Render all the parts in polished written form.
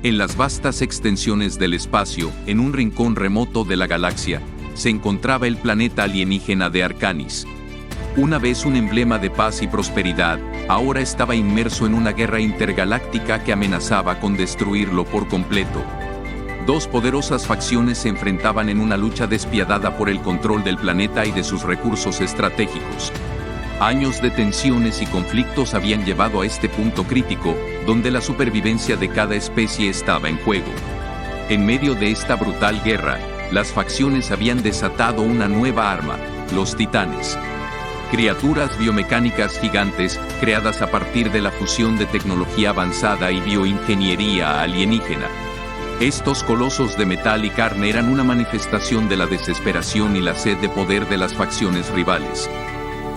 En las vastas extensiones del espacio, en un rincón remoto de la galaxia, se encontraba el planeta alienígena de Arcanis. Una vez un emblema de paz y prosperidad, ahora estaba inmerso en una guerra intergaláctica que amenazaba con destruirlo por completo. Dos poderosas facciones se enfrentaban en una lucha despiadada por el control del planeta y de sus recursos estratégicos. Años de tensiones y conflictos habían llevado a este punto crítico, donde la supervivencia de cada especie estaba en juego. En medio de esta brutal guerra, las facciones habían desatado una nueva arma, los titanes. Criaturas biomecánicas gigantes, creadas a partir de la fusión de tecnología avanzada y bioingeniería alienígena. Estos colosos de metal y carne eran una manifestación de la desesperación y la sed de poder de las facciones rivales.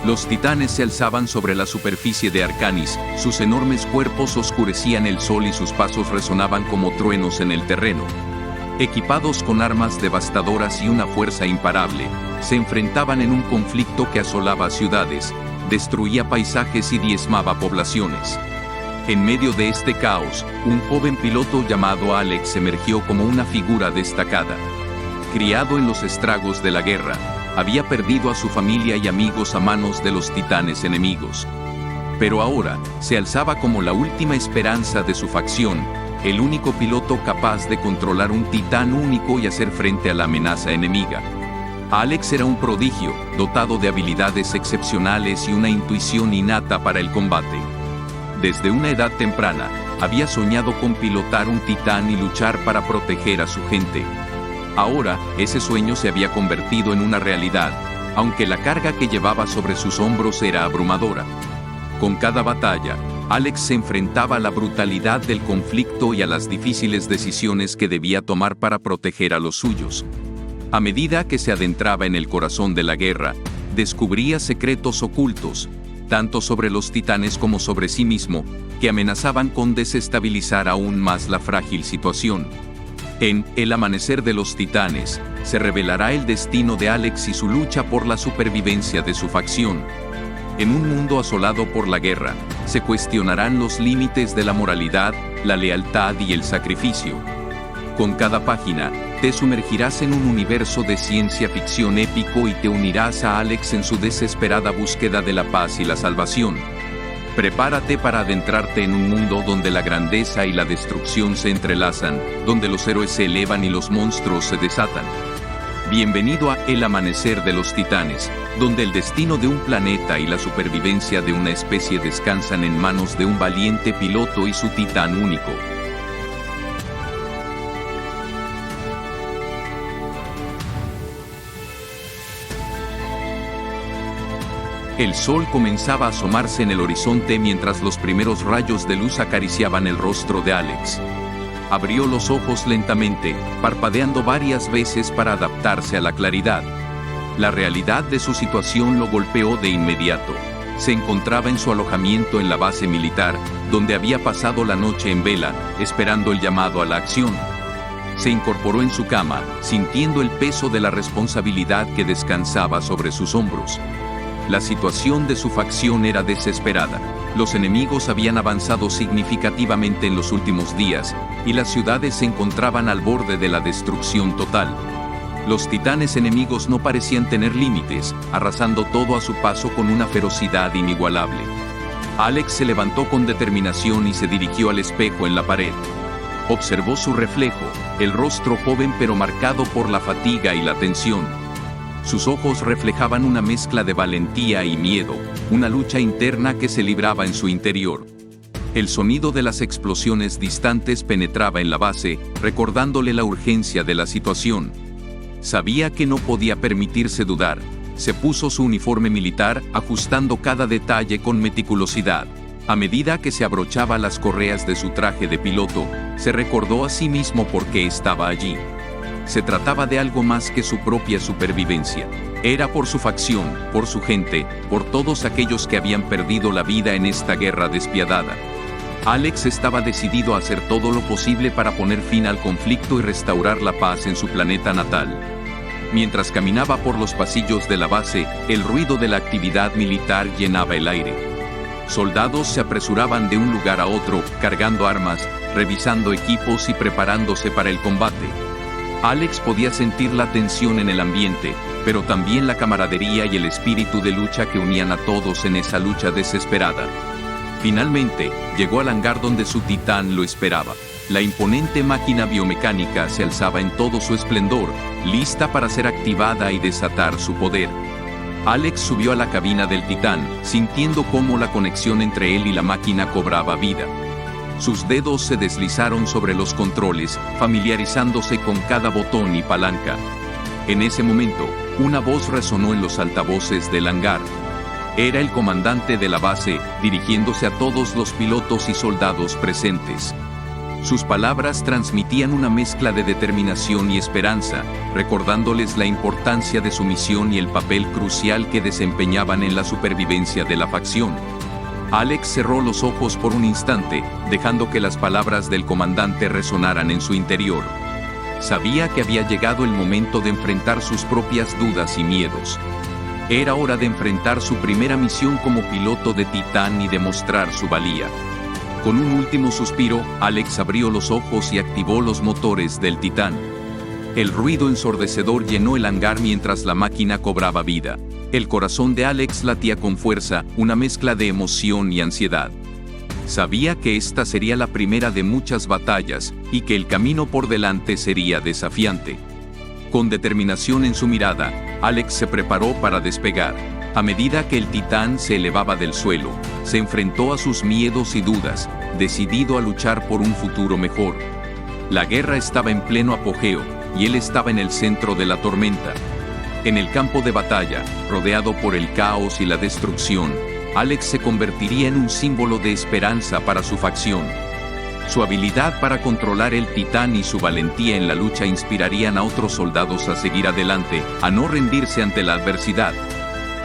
Los titanes se alzaban sobre la superficie de Arcanis, sus enormes cuerpos oscurecían el sol y sus pasos resonaban como truenos en el terreno. Equipados con armas devastadoras y una fuerza imparable, se enfrentaban en un conflicto que asolaba ciudades, destruía paisajes y diezmaba poblaciones. En medio de este caos, un joven piloto llamado Alex emergió como una figura destacada. Criado en los estragos de la guerra, había perdido a su familia y amigos a manos de los titanes enemigos. Pero ahora, se alzaba como la última esperanza de su facción, el único piloto capaz de controlar un titán único y hacer frente a la amenaza enemiga. Alex era un prodigio, dotado de habilidades excepcionales y una intuición innata para el combate. Desde una edad temprana, había soñado con pilotar un titán y luchar para proteger a su gente. Ahora, ese sueño se había convertido en una realidad, aunque la carga que llevaba sobre sus hombros era abrumadora. Con cada batalla, Alex se enfrentaba a la brutalidad del conflicto y a las difíciles decisiones que debía tomar para proteger a los suyos. A medida que se adentraba en el corazón de la guerra, descubría secretos ocultos, tanto sobre los titanes como sobre sí mismo, que amenazaban con desestabilizar aún más la frágil situación. En El amanecer de los titanes, se revelará el destino de Alex y su lucha por la supervivencia de su facción. En un mundo asolado por la guerra, se cuestionarán los límites de la moralidad, la lealtad y el sacrificio. Con cada página, te sumergirás en un universo de ciencia ficción épico y te unirás a Alex en su desesperada búsqueda de la paz y la salvación. Prepárate para adentrarte en un mundo donde la grandeza y la destrucción se entrelazan, donde los héroes se elevan y los monstruos se desatan. Bienvenido a El amanecer de los titanes, donde el destino de un planeta y la supervivencia de una especie descansan en manos de un valiente piloto y su titán único. El sol comenzaba a asomarse en el horizonte mientras los primeros rayos de luz acariciaban el rostro de Alex. Abrió los ojos lentamente, parpadeando varias veces para adaptarse a la claridad. La realidad de su situación lo golpeó de inmediato. Se encontraba en su alojamiento en la base militar, donde había pasado la noche en vela, esperando el llamado a la acción. Se incorporó en su cama, sintiendo el peso de la responsabilidad que descansaba sobre sus hombros. La situación de su facción era desesperada. Los enemigos habían avanzado significativamente en los últimos días, y las ciudades se encontraban al borde de la destrucción total. Los titanes enemigos no parecían tener límites, arrasando todo a su paso con una ferocidad inigualable. Alex se levantó con determinación y se dirigió al espejo en la pared. Observó su reflejo, el rostro joven pero marcado por la fatiga y la tensión. Sus ojos reflejaban una mezcla de valentía y miedo, una lucha interna que se libraba en su interior. El sonido de las explosiones distantes penetraba en la base, recordándole la urgencia de la situación. Sabía que no podía permitirse dudar. Se puso su uniforme militar, ajustando cada detalle con meticulosidad. A medida que se abrochaba las correas de su traje de piloto, se recordó a sí mismo por qué estaba allí. Se trataba de algo más que su propia supervivencia. Era por su facción, por su gente, por todos aquellos que habían perdido la vida en esta guerra despiadada. Alex estaba decidido a hacer todo lo posible para poner fin al conflicto y restaurar la paz en su planeta natal. Mientras caminaba por los pasillos de la base, el ruido de la actividad militar llenaba el aire. Soldados se apresuraban de un lugar a otro, cargando armas, revisando equipos y preparándose para el combate. Alex podía sentir la tensión en el ambiente, pero también la camaradería y el espíritu de lucha que unían a todos en esa lucha desesperada. Finalmente, llegó al hangar donde su titán lo esperaba. La imponente máquina biomecánica se alzaba en todo su esplendor, lista para ser activada y desatar su poder. Alex subió a la cabina del titán, sintiendo cómo la conexión entre él y la máquina cobraba vida. Sus dedos se deslizaron sobre los controles, familiarizándose con cada botón y palanca. En ese momento, una voz resonó en los altavoces del hangar. Era el comandante de la base, dirigiéndose a todos los pilotos y soldados presentes. Sus palabras transmitían una mezcla de determinación y esperanza, recordándoles la importancia de su misión y el papel crucial que desempeñaban en la supervivencia de la facción. Alex cerró los ojos por un instante, dejando que las palabras del comandante resonaran en su interior. Sabía que había llegado el momento de enfrentar sus propias dudas y miedos. Era hora de enfrentar su primera misión como piloto de Titán y demostrar su valía. Con un último suspiro, Alex abrió los ojos y activó los motores del Titán. El ruido ensordecedor llenó el hangar mientras la máquina cobraba vida. El corazón de Alex latía con fuerza, una mezcla de emoción y ansiedad. Sabía que esta sería la primera de muchas batallas, y que el camino por delante sería desafiante. Con determinación en su mirada, Alex se preparó para despegar. A medida que el titán se elevaba del suelo, se enfrentó a sus miedos y dudas, decidido a luchar por un futuro mejor. La guerra estaba en pleno apogeo, y él estaba en el centro de la tormenta. En el campo de batalla, rodeado por el caos y la destrucción, Alex se convertiría en un símbolo de esperanza para su facción. Su habilidad para controlar el titán y su valentía en la lucha inspirarían a otros soldados a seguir adelante, a no rendirse ante la adversidad.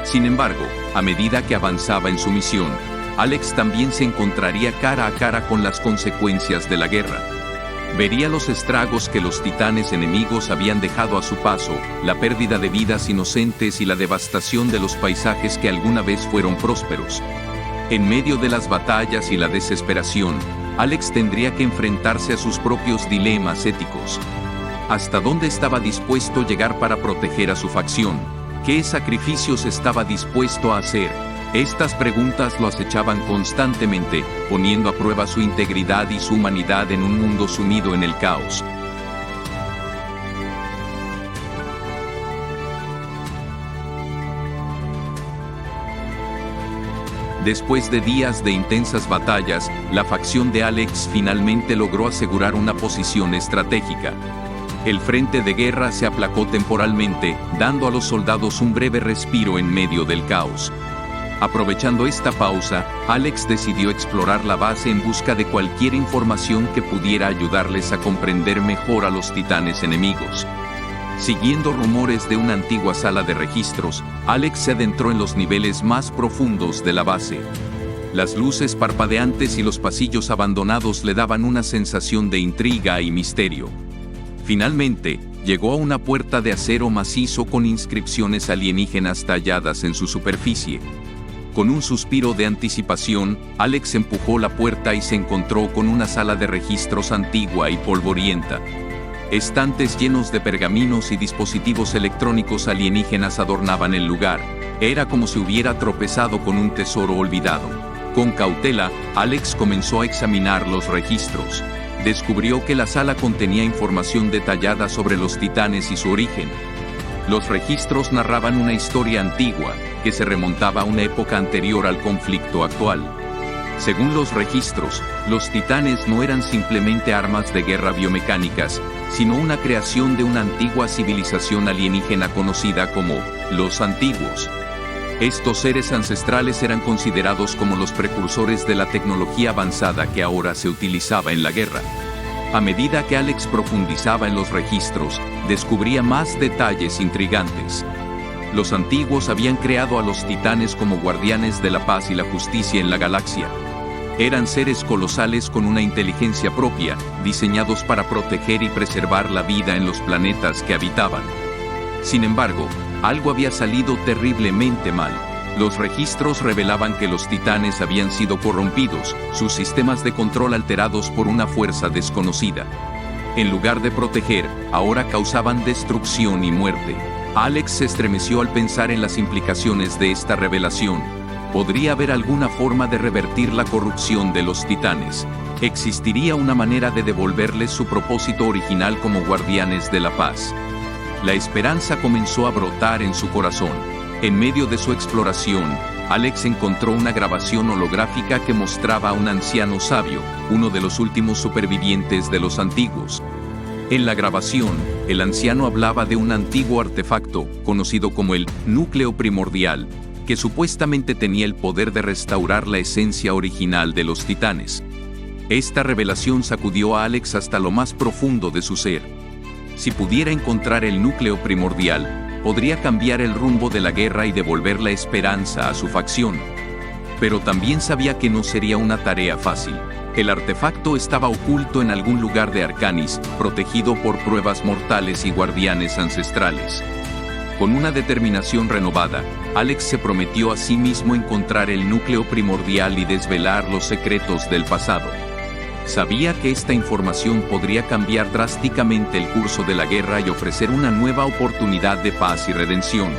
Sin embargo, a medida que avanzaba en su misión, Alex también se encontraría cara a cara con las consecuencias de la guerra. Vería los estragos que los titanes enemigos habían dejado a su paso, la pérdida de vidas inocentes y la devastación de los paisajes que alguna vez fueron prósperos. En medio de las batallas y la desesperación, Alex tendría que enfrentarse a sus propios dilemas éticos. ¿Hasta dónde estaba dispuesto a llegar para proteger a su facción? ¿Qué sacrificios estaba dispuesto a hacer? Estas preguntas lo acechaban constantemente, poniendo a prueba su integridad y su humanidad en un mundo sumido en el caos. Después de días de intensas batallas, la facción de Alex finalmente logró asegurar una posición estratégica. El frente de guerra se aplacó temporalmente, dando a los soldados un breve respiro en medio del caos. Aprovechando esta pausa, Alex decidió explorar la base en busca de cualquier información que pudiera ayudarles a comprender mejor a los titanes enemigos. Siguiendo rumores de una antigua sala de registros, Alex se adentró en los niveles más profundos de la base. Las luces parpadeantes y los pasillos abandonados le daban una sensación de intriga y misterio. Finalmente, llegó a una puerta de acero macizo con inscripciones alienígenas talladas en su superficie. Con un suspiro de anticipación, Alex empujó la puerta y se encontró con una sala de registros antigua y polvorienta. Estantes llenos de pergaminos y dispositivos electrónicos alienígenas adornaban el lugar. Era como si hubiera tropezado con un tesoro olvidado. Con cautela, Alex comenzó a examinar los registros. Descubrió que la sala contenía información detallada sobre los titanes y su origen. Los registros narraban una historia antigua, que se remontaba a una época anterior al conflicto actual. Según los registros, los titanes no eran simplemente armas de guerra biomecánicas, sino una creación de una antigua civilización alienígena conocida como los Antiguos. Estos seres ancestrales eran considerados como los precursores de la tecnología avanzada que ahora se utilizaba en la guerra. A medida que Alex profundizaba en los registros, descubría más detalles intrigantes. Los antiguos habían creado a los titanes como guardianes de la paz y la justicia en la galaxia. Eran seres colosales con una inteligencia propia, diseñados para proteger y preservar la vida en los planetas que habitaban. Sin embargo, algo había salido terriblemente mal. Los registros revelaban que los titanes habían sido corrompidos, sus sistemas de control alterados por una fuerza desconocida. En lugar de proteger, ahora causaban destrucción y muerte. Alex se estremeció al pensar en las implicaciones de esta revelación. ¿Podría haber alguna forma de revertir la corrupción de los titanes? ¿Existiría una manera de devolverles su propósito original como guardianes de la paz? La esperanza comenzó a brotar en su corazón. En medio de su exploración, Alex encontró una grabación holográfica que mostraba a un anciano sabio, uno de los últimos supervivientes de los antiguos. En la grabación, el anciano hablaba de un antiguo artefacto, conocido como el núcleo primordial, que supuestamente tenía el poder de restaurar la esencia original de los titanes. Esta revelación sacudió a Alex hasta lo más profundo de su ser. Si pudiera encontrar el núcleo primordial, podría cambiar el rumbo de la guerra y devolver la esperanza a su facción. Pero también sabía que no sería una tarea fácil. El artefacto estaba oculto en algún lugar de Arcanis, protegido por pruebas mortales y guardianes ancestrales. Con una determinación renovada, Alex se prometió a sí mismo encontrar el núcleo primordial y desvelar los secretos del pasado. Sabía que esta información podría cambiar drásticamente el curso de la guerra y ofrecer una nueva oportunidad de paz y redención.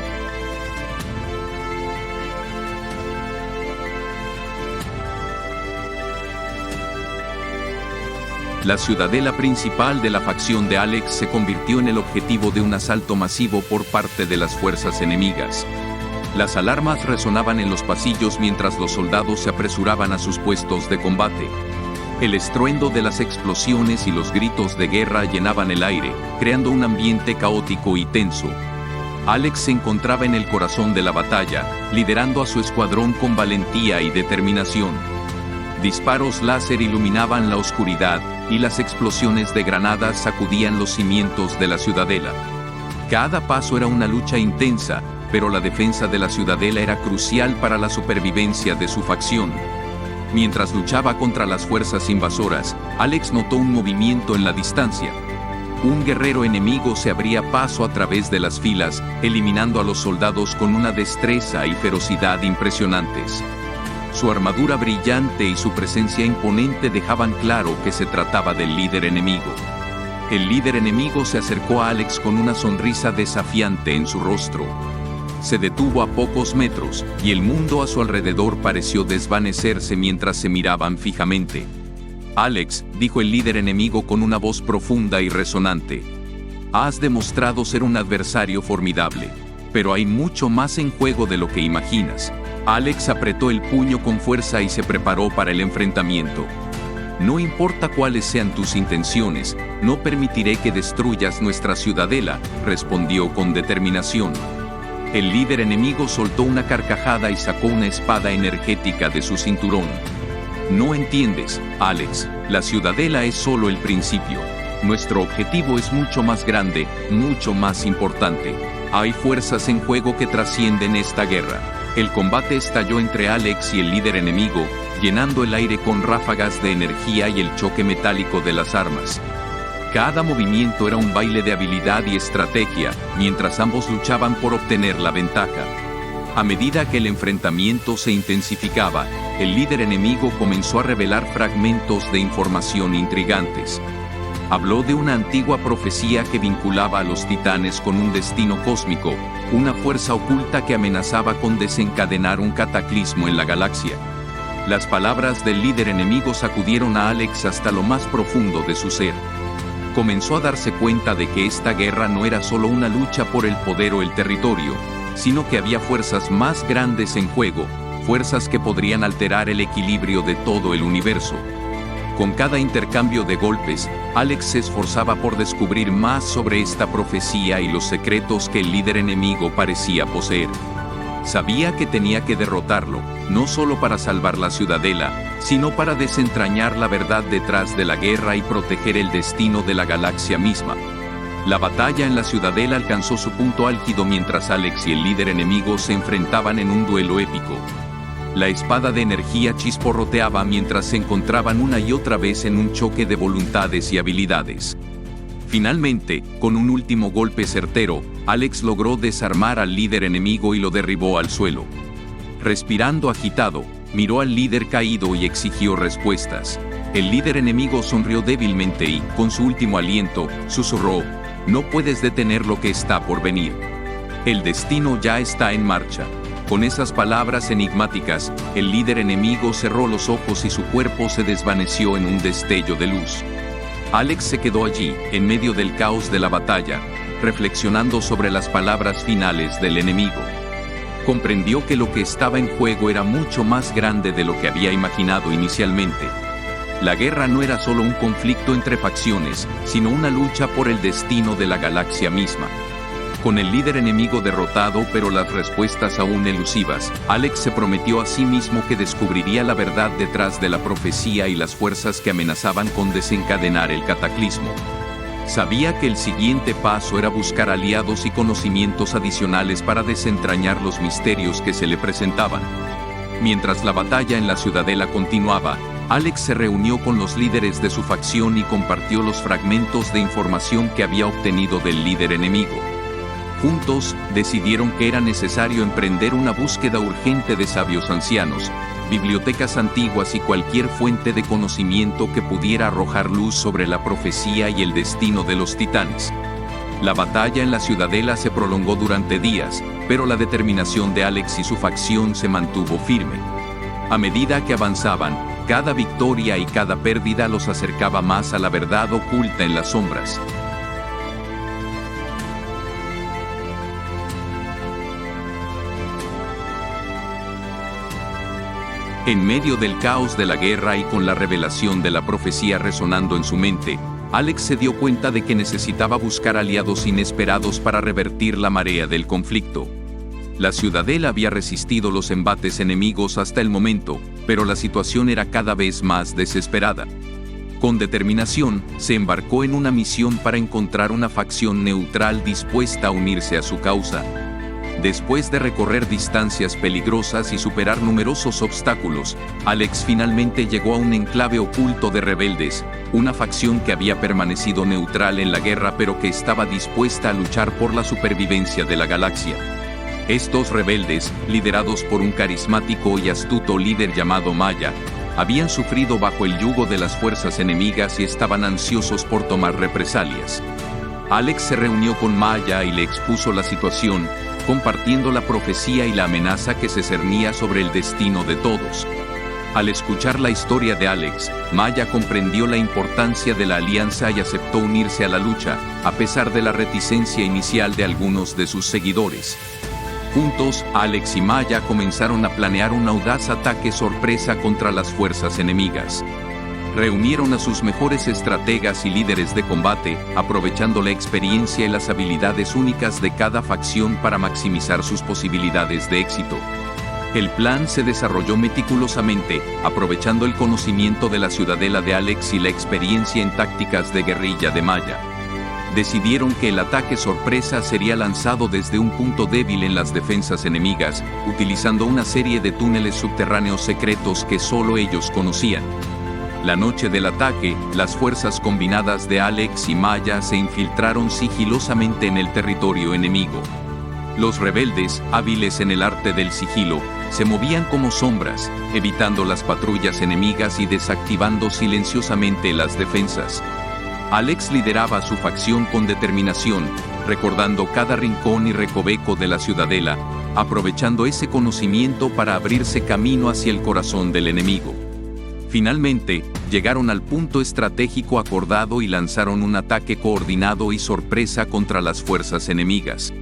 La ciudadela principal de la facción de Alex se convirtió en el objetivo de un asalto masivo por parte de las fuerzas enemigas. Las alarmas resonaban en los pasillos mientras los soldados se apresuraban a sus puestos de combate. El estruendo de las explosiones y los gritos de guerra llenaban el aire, creando un ambiente caótico y tenso. Alex se encontraba en el corazón de la batalla, liderando a su escuadrón con valentía y determinación. Disparos láser iluminaban la oscuridad, y las explosiones de granadas sacudían los cimientos de la ciudadela. Cada paso era una lucha intensa, pero la defensa de la ciudadela era crucial para la supervivencia de su facción. Mientras luchaba contra las fuerzas invasoras, Alex notó un movimiento en la distancia. Un guerrero enemigo se abría paso a través de las filas, eliminando a los soldados con una destreza y ferocidad impresionantes. Su armadura brillante y su presencia imponente dejaban claro que se trataba del líder enemigo. El líder enemigo se acercó a Alex con una sonrisa desafiante en su rostro. Se detuvo a pocos metros, y el mundo a su alrededor pareció desvanecerse mientras se miraban fijamente. «Alex», dijo el líder enemigo con una voz profunda y resonante, «has demostrado ser un adversario formidable, pero hay mucho más en juego de lo que imaginas». Alex apretó el puño con fuerza y se preparó para el enfrentamiento. «No importa cuáles sean tus intenciones, no permitiré que destruyas nuestra ciudadela», respondió con determinación. El líder enemigo soltó una carcajada y sacó una espada energética de su cinturón. «No entiendes, Alex, la ciudadela es solo el principio. Nuestro objetivo es mucho más grande, mucho más importante. Hay fuerzas en juego que trascienden esta guerra». El combate estalló entre Alex y el líder enemigo, llenando el aire con ráfagas de energía y el choque metálico de las armas. Cada movimiento era un baile de habilidad y estrategia, mientras ambos luchaban por obtener la ventaja. A medida que el enfrentamiento se intensificaba, el líder enemigo comenzó a revelar fragmentos de información intrigantes. Habló de una antigua profecía que vinculaba a los titanes con un destino cósmico, una fuerza oculta que amenazaba con desencadenar un cataclismo en la galaxia. Las palabras del líder enemigo sacudieron a Alex hasta lo más profundo de su ser. Comenzó a darse cuenta de que esta guerra no era solo una lucha por el poder o el territorio, sino que había fuerzas más grandes en juego, fuerzas que podrían alterar el equilibrio de todo el universo. Con cada intercambio de golpes, Alex se esforzaba por descubrir más sobre esta profecía y los secretos que el líder enemigo parecía poseer. Sabía que tenía que derrotarlo, no solo para salvar la ciudadela, sino para desentrañar la verdad detrás de la guerra y proteger el destino de la galaxia misma. La batalla en la ciudadela alcanzó su punto álgido mientras Alex y el líder enemigo se enfrentaban en un duelo épico. La espada de energía chisporroteaba mientras se encontraban una y otra vez en un choque de voluntades y habilidades. Finalmente, con un último golpe certero, Alex logró desarmar al líder enemigo y lo derribó al suelo. Respirando agitado, miró al líder caído y exigió respuestas. El líder enemigo sonrió débilmente y, con su último aliento, susurró: «No puedes detener lo que está por venir. El destino ya está en marcha». Con esas palabras enigmáticas, el líder enemigo cerró los ojos y su cuerpo se desvaneció en un destello de luz. Alex se quedó allí, en medio del caos de la batalla, reflexionando sobre las palabras finales del enemigo. Comprendió que lo que estaba en juego era mucho más grande de lo que había imaginado inicialmente. La guerra no era solo un conflicto entre facciones, sino una lucha por el destino de la galaxia misma. Con el líder enemigo derrotado pero las respuestas aún elusivas, Alex se prometió a sí mismo que descubriría la verdad detrás de la profecía y las fuerzas que amenazaban con desencadenar el cataclismo. Sabía que el siguiente paso era buscar aliados y conocimientos adicionales para desentrañar los misterios que se le presentaban. Mientras la batalla en la ciudadela continuaba, Alex se reunió con los líderes de su facción y compartió los fragmentos de información que había obtenido del líder enemigo. Juntos, decidieron que era necesario emprender una búsqueda urgente de sabios ancianos, bibliotecas antiguas y cualquier fuente de conocimiento que pudiera arrojar luz sobre la profecía y el destino de los titanes. La batalla en la ciudadela se prolongó durante días, pero la determinación de Alex y su facción se mantuvo firme. A medida que avanzaban, cada victoria y cada pérdida los acercaba más a la verdad oculta en las sombras. En medio del caos de la guerra y con la revelación de la profecía resonando en su mente, Alex se dio cuenta de que necesitaba buscar aliados inesperados para revertir la marea del conflicto. La ciudadela había resistido los embates enemigos hasta el momento, pero la situación era cada vez más desesperada. Con determinación, se embarcó en una misión para encontrar una facción neutral dispuesta a unirse a su causa. Después de recorrer distancias peligrosas y superar numerosos obstáculos, Alex finalmente llegó a un enclave oculto de rebeldes, una facción que había permanecido neutral en la guerra pero que estaba dispuesta a luchar por la supervivencia de la galaxia. Estos rebeldes, liderados por un carismático y astuto líder llamado Maya, habían sufrido bajo el yugo de las fuerzas enemigas y estaban ansiosos por tomar represalias. Alex se reunió con Maya y le expuso la situación, compartiendo la profecía y la amenaza que se cernía sobre el destino de todos. Al escuchar la historia de Alex, Maya comprendió la importancia de la alianza y aceptó unirse a la lucha, a pesar de la reticencia inicial de algunos de sus seguidores. Juntos, Alex y Maya comenzaron a planear un audaz ataque sorpresa contra las fuerzas enemigas. Reunieron a sus mejores estrategas y líderes de combate, aprovechando la experiencia y las habilidades únicas de cada facción para maximizar sus posibilidades de éxito. El plan se desarrolló meticulosamente, aprovechando el conocimiento de la ciudadela de Alex y la experiencia en tácticas de guerrilla de Maya. Decidieron que el ataque sorpresa sería lanzado desde un punto débil en las defensas enemigas, utilizando una serie de túneles subterráneos secretos que solo ellos conocían. La noche del ataque, las fuerzas combinadas de Alex y Maya se infiltraron sigilosamente en el territorio enemigo. Los rebeldes, hábiles en el arte del sigilo, se movían como sombras, evitando las patrullas enemigas y desactivando silenciosamente las defensas. Alex lideraba a su facción con determinación, recordando cada rincón y recoveco de la ciudadela, aprovechando ese conocimiento para abrirse camino hacia el corazón del enemigo. Finalmente, llegaron al punto estratégico acordado y lanzaron un ataque coordinado y sorpresa contra las fuerzas enemigas.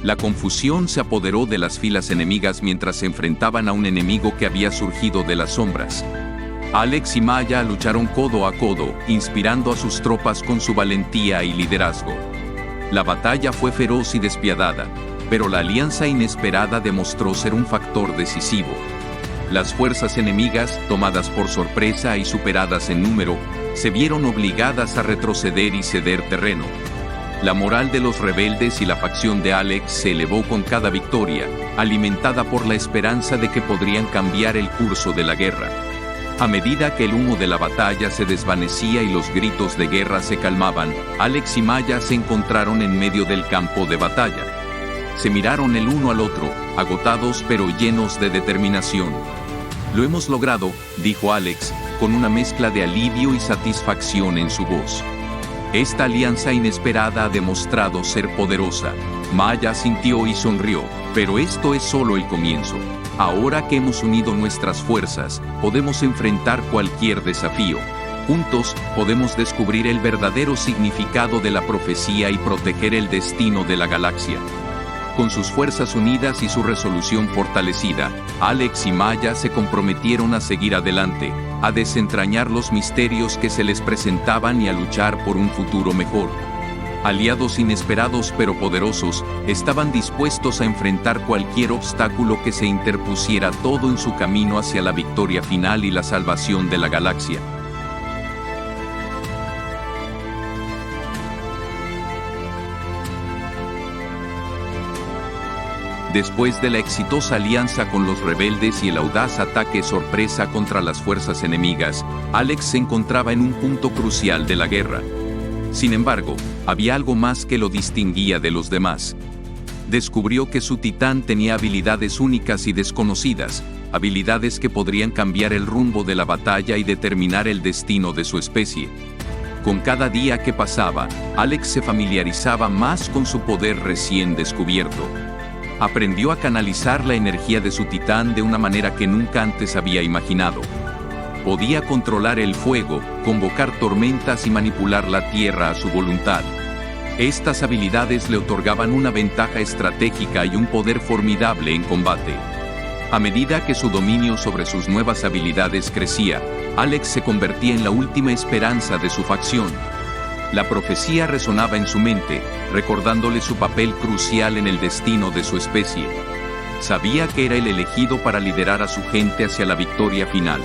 La confusión se apoderó de las filas enemigas mientras se enfrentaban a un enemigo que había surgido de las sombras. Alex y Maya lucharon codo a codo, inspirando a sus tropas con su valentía y liderazgo. La batalla fue feroz y despiadada, pero la alianza inesperada demostró ser un factor decisivo. Las fuerzas enemigas, tomadas por sorpresa y superadas en número, se vieron obligadas a retroceder y ceder terreno. La moral de los rebeldes y la facción de Alex se elevó con cada victoria, alimentada por la esperanza de que podrían cambiar el curso de la guerra. A medida que el humo de la batalla se desvanecía y los gritos de guerra se calmaban, Alex y Maya se encontraron en medio del campo de batalla. Se miraron el uno al otro, agotados pero llenos de determinación. Lo hemos logrado, dijo Alex, con una mezcla de alivio y satisfacción en su voz. Esta alianza inesperada ha demostrado ser poderosa. Maya sintió y sonrió, pero esto es solo el comienzo. Ahora que hemos unido nuestras fuerzas, podemos enfrentar cualquier desafío. Juntos, podemos descubrir el verdadero significado de la profecía y proteger el destino de la galaxia. Con sus fuerzas unidas y su resolución fortalecida, Alex y Maya se comprometieron a seguir adelante, a desentrañar los misterios que se les presentaban y a luchar por un futuro mejor. Aliados inesperados pero poderosos, estaban dispuestos a enfrentar cualquier obstáculo que se interpusiera, todo en su camino hacia la victoria final y la salvación de la galaxia. Después de la exitosa alianza con los rebeldes y el audaz ataque sorpresa contra las fuerzas enemigas, Alex se encontraba en un punto crucial de la guerra. Sin embargo, había algo más que lo distinguía de los demás. Descubrió que su titán tenía habilidades únicas y desconocidas, habilidades que podrían cambiar el rumbo de la batalla y determinar el destino de su especie. Con cada día que pasaba, Alex se familiarizaba más con su poder recién descubierto. Aprendió a canalizar la energía de su titán de una manera que nunca antes había imaginado. Podía controlar el fuego, convocar tormentas y manipular la tierra a su voluntad. Estas habilidades le otorgaban una ventaja estratégica y un poder formidable en combate. A medida que su dominio sobre sus nuevas habilidades crecía, Alex se convertía en la última esperanza de su facción. La profecía resonaba en su mente, recordándole su papel crucial en el destino de su especie. Sabía que era el elegido para liderar a su gente hacia la victoria final.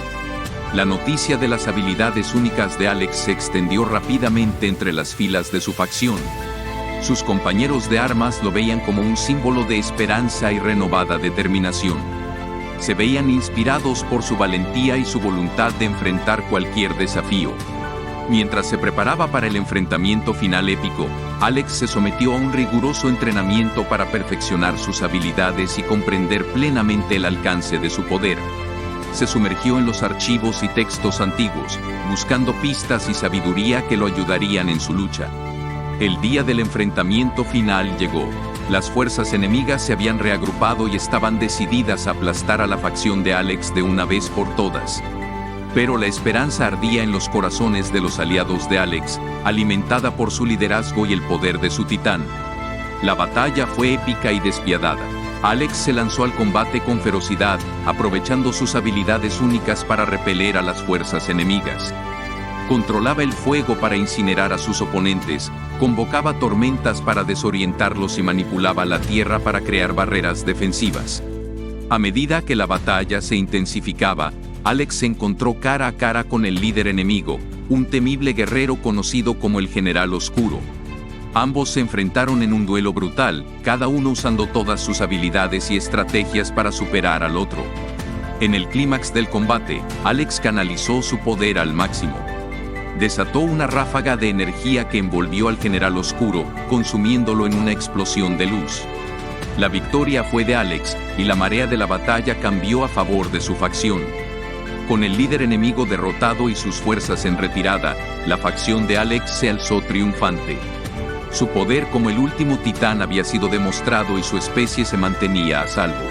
La noticia de las habilidades únicas de Alex se extendió rápidamente entre las filas de su facción. Sus compañeros de armas lo veían como un símbolo de esperanza y renovada determinación. Se veían inspirados por su valentía y su voluntad de enfrentar cualquier desafío. Mientras se preparaba para el enfrentamiento final épico, Alex se sometió a un riguroso entrenamiento para perfeccionar sus habilidades y comprender plenamente el alcance de su poder. Se sumergió en los archivos y textos antiguos, buscando pistas y sabiduría que lo ayudarían en su lucha. El día del enfrentamiento final llegó. Las fuerzas enemigas se habían reagrupado y estaban decididas a aplastar a la facción de Alex de una vez por todas. Pero la esperanza ardía en los corazones de los aliados de Alex, alimentada por su liderazgo y el poder de su titán. La batalla fue épica y despiadada. Alex se lanzó al combate con ferocidad, aprovechando sus habilidades únicas para repeler a las fuerzas enemigas. Controlaba el fuego para incinerar a sus oponentes, convocaba tormentas para desorientarlos y manipulaba la tierra para crear barreras defensivas. A medida que la batalla se intensificaba, Alex se encontró cara a cara con el líder enemigo, un temible guerrero conocido como el General Oscuro. Ambos se enfrentaron en un duelo brutal, cada uno usando todas sus habilidades y estrategias para superar al otro. En el clímax del combate, Alex canalizó su poder al máximo. Desató una ráfaga de energía que envolvió al General Oscuro, consumiéndolo en una explosión de luz. La victoria fue de Alex, y la marea de la batalla cambió a favor de su facción. Con el líder enemigo derrotado y sus fuerzas en retirada, la facción de Alex se alzó triunfante. Su poder como el último titán había sido demostrado y su especie se mantenía a salvo.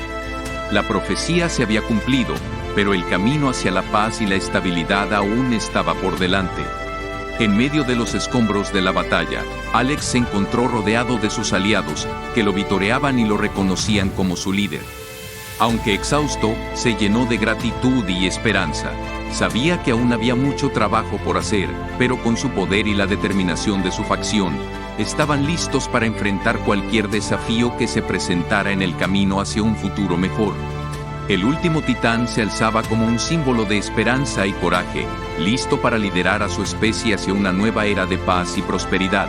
La profecía se había cumplido, pero el camino hacia la paz y la estabilidad aún estaba por delante. En medio de los escombros de la batalla, Alex se encontró rodeado de sus aliados, que lo vitoreaban y lo reconocían como su líder. Aunque exhausto, se llenó de gratitud y esperanza. Sabía que aún había mucho trabajo por hacer, pero con su poder y la determinación de su facción, estaban listos para enfrentar cualquier desafío que se presentara en el camino hacia un futuro mejor. El último titán se alzaba como un símbolo de esperanza y coraje, listo para liderar a su especie hacia una nueva era de paz y prosperidad.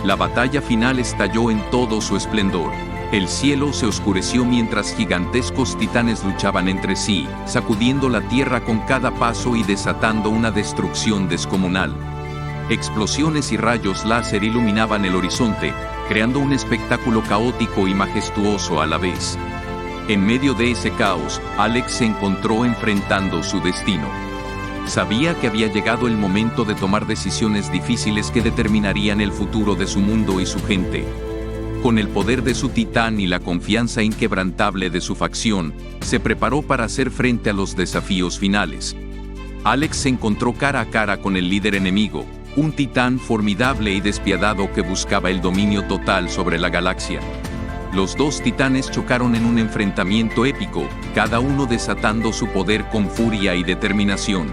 La batalla final estalló en todo su esplendor. El cielo se oscureció mientras gigantescos titanes luchaban entre sí, sacudiendo la tierra con cada paso y desatando una destrucción descomunal. Explosiones y rayos láser iluminaban el horizonte, creando un espectáculo caótico y majestuoso a la vez. En medio de ese caos, Alex se encontró enfrentando su destino. Sabía que había llegado el momento de tomar decisiones difíciles que determinarían el futuro de su mundo y su gente. Con el poder de su titán y la confianza inquebrantable de su facción, se preparó para hacer frente a los desafíos finales. Alex se encontró cara a cara con el líder enemigo, un titán formidable y despiadado que buscaba el dominio total sobre la galaxia. Los dos titanes chocaron en un enfrentamiento épico, cada uno desatando su poder con furia y determinación.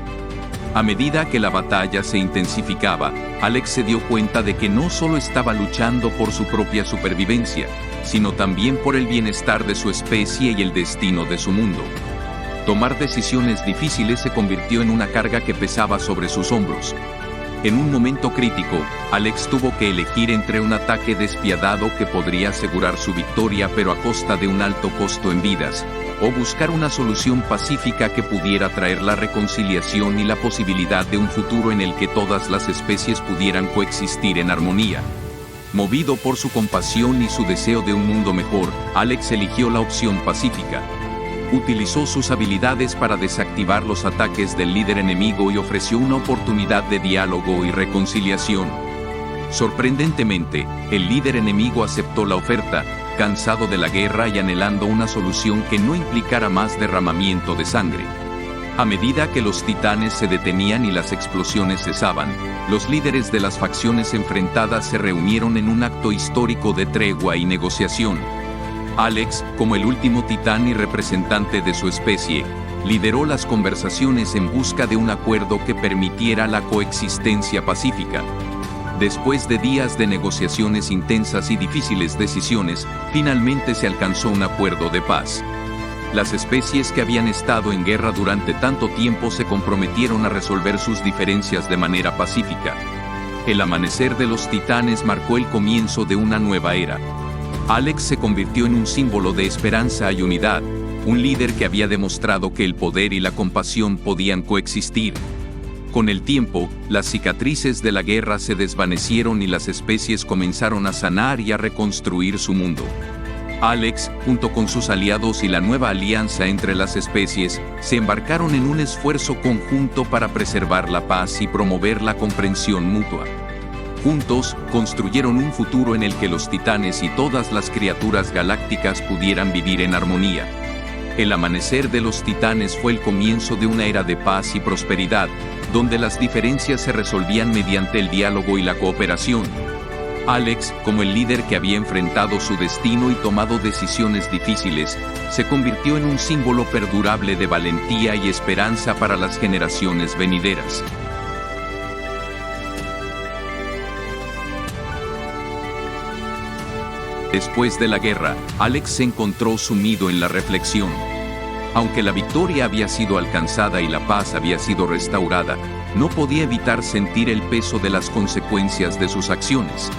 A medida que la batalla se intensificaba, Alex se dio cuenta de que no solo estaba luchando por su propia supervivencia, sino también por el bienestar de su especie y el destino de su mundo. Tomar decisiones difíciles se convirtió en una carga que pesaba sobre sus hombros. En un momento crítico, Alex tuvo que elegir entre un ataque despiadado que podría asegurar su victoria pero a costa de un alto costo en vidas, o buscar una solución pacífica que pudiera traer la reconciliación y la posibilidad de un futuro en el que todas las especies pudieran coexistir en armonía. Movido por su compasión y su deseo de un mundo mejor, Alex eligió la opción pacífica. Utilizó sus habilidades para desactivar los ataques del líder enemigo y ofreció una oportunidad de diálogo y reconciliación. Sorprendentemente, el líder enemigo aceptó la oferta, cansado de la guerra y anhelando una solución que no implicara más derramamiento de sangre. A medida que los titanes se detenían y las explosiones cesaban, los líderes de las facciones enfrentadas se reunieron en un acto histórico de tregua y negociación. Alex, como el último titán y representante de su especie, lideró las conversaciones en busca de un acuerdo que permitiera la coexistencia pacífica. Después de días de negociaciones intensas y difíciles decisiones, finalmente se alcanzó un acuerdo de paz. Las especies que habían estado en guerra durante tanto tiempo se comprometieron a resolver sus diferencias de manera pacífica. El amanecer de los titanes marcó el comienzo de una nueva era. Alex se convirtió en un símbolo de esperanza y unidad, un líder que había demostrado que el poder y la compasión podían coexistir. Con el tiempo, las cicatrices de la guerra se desvanecieron y las especies comenzaron a sanar y a reconstruir su mundo. Alex, junto con sus aliados y la nueva alianza entre las especies, se embarcaron en un esfuerzo conjunto para preservar la paz y promover la comprensión mutua. Juntos, construyeron un futuro en el que los titanes y todas las criaturas galácticas pudieran vivir en armonía. El amanecer de los titanes fue el comienzo de una era de paz y prosperidad, donde las diferencias se resolvían mediante el diálogo y la cooperación. Alex, como el líder que había enfrentado su destino y tomado decisiones difíciles, se convirtió en un símbolo perdurable de valentía y esperanza para las generaciones venideras. Después de la guerra, Alex se encontró sumido en la reflexión. Aunque la victoria había sido alcanzada y la paz había sido restaurada, no podía evitar sentir el peso de las consecuencias de sus acciones.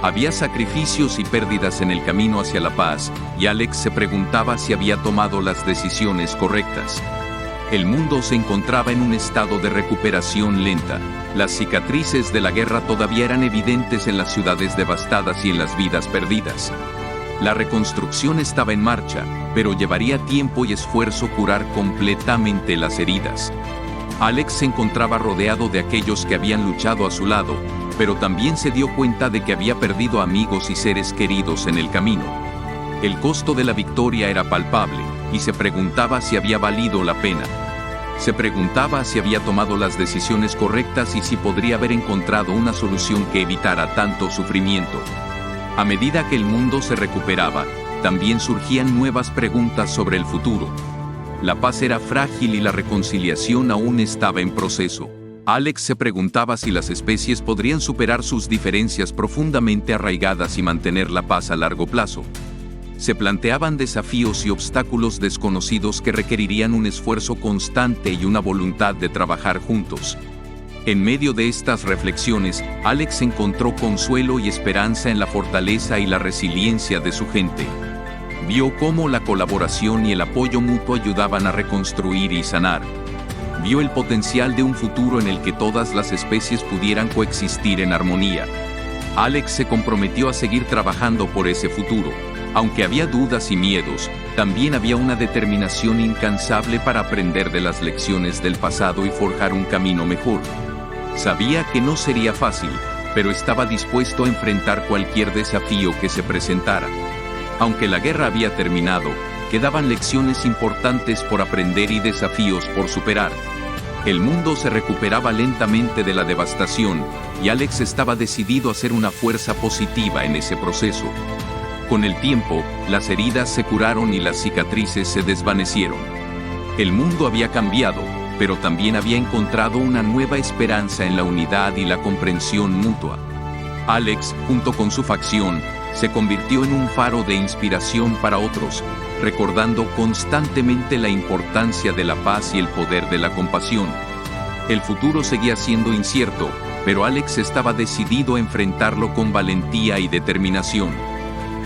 Había sacrificios y pérdidas en el camino hacia la paz, y Alex se preguntaba si había tomado las decisiones correctas. El mundo se encontraba en un estado de recuperación lenta. Las cicatrices de la guerra todavía eran evidentes en las ciudades devastadas y en las vidas perdidas. La reconstrucción estaba en marcha, pero llevaría tiempo y esfuerzo curar completamente las heridas. Alex se encontraba rodeado de aquellos que habían luchado a su lado, pero también se dio cuenta de que había perdido amigos y seres queridos en el camino. El costo de la victoria era palpable, y se preguntaba si había valido la pena. Se preguntaba si había tomado las decisiones correctas y si podría haber encontrado una solución que evitara tanto sufrimiento. A medida que el mundo se recuperaba, también surgían nuevas preguntas sobre el futuro. La paz era frágil y la reconciliación aún estaba en proceso. Alex se preguntaba si las especies podrían superar sus diferencias profundamente arraigadas y mantener la paz a largo plazo. Se planteaban desafíos y obstáculos desconocidos que requerirían un esfuerzo constante y una voluntad de trabajar juntos. En medio de estas reflexiones, Alex encontró consuelo y esperanza en la fortaleza y la resiliencia de su gente. Vio cómo la colaboración y el apoyo mutuo ayudaban a reconstruir y sanar. Vio el potencial de un futuro en el que todas las especies pudieran coexistir en armonía. Alex se comprometió a seguir trabajando por ese futuro. Aunque había dudas y miedos, también había una determinación incansable para aprender de las lecciones del pasado y forjar un camino mejor. Sabía que no sería fácil, pero estaba dispuesto a enfrentar cualquier desafío que se presentara. Aunque la guerra había terminado, quedaban lecciones importantes por aprender y desafíos por superar. El mundo se recuperaba lentamente de la devastación, y Alex estaba decidido a ser una fuerza positiva en ese proceso. Con el tiempo, las heridas se curaron y las cicatrices se desvanecieron. El mundo había cambiado, pero también había encontrado una nueva esperanza en la unidad y la comprensión mutua. Alex, junto con su facción, se convirtió en un faro de inspiración para otros, recordando constantemente la importancia de la paz y el poder de la compasión. El futuro seguía siendo incierto, pero Alex estaba decidido a enfrentarlo con valentía y determinación.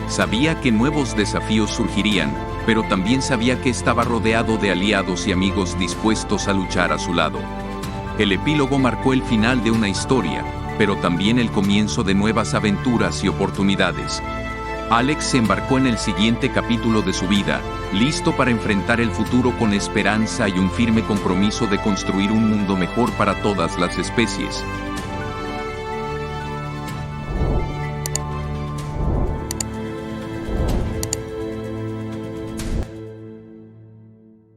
Sabía que nuevos desafíos surgirían, pero también sabía que estaba rodeado de aliados y amigos dispuestos a luchar a su lado. El epílogo marcó el final de una historia, pero también el comienzo de nuevas aventuras y oportunidades. Alex se embarcó en el siguiente capítulo de su vida, listo para enfrentar el futuro con esperanza y un firme compromiso de construir un mundo mejor para todas las especies.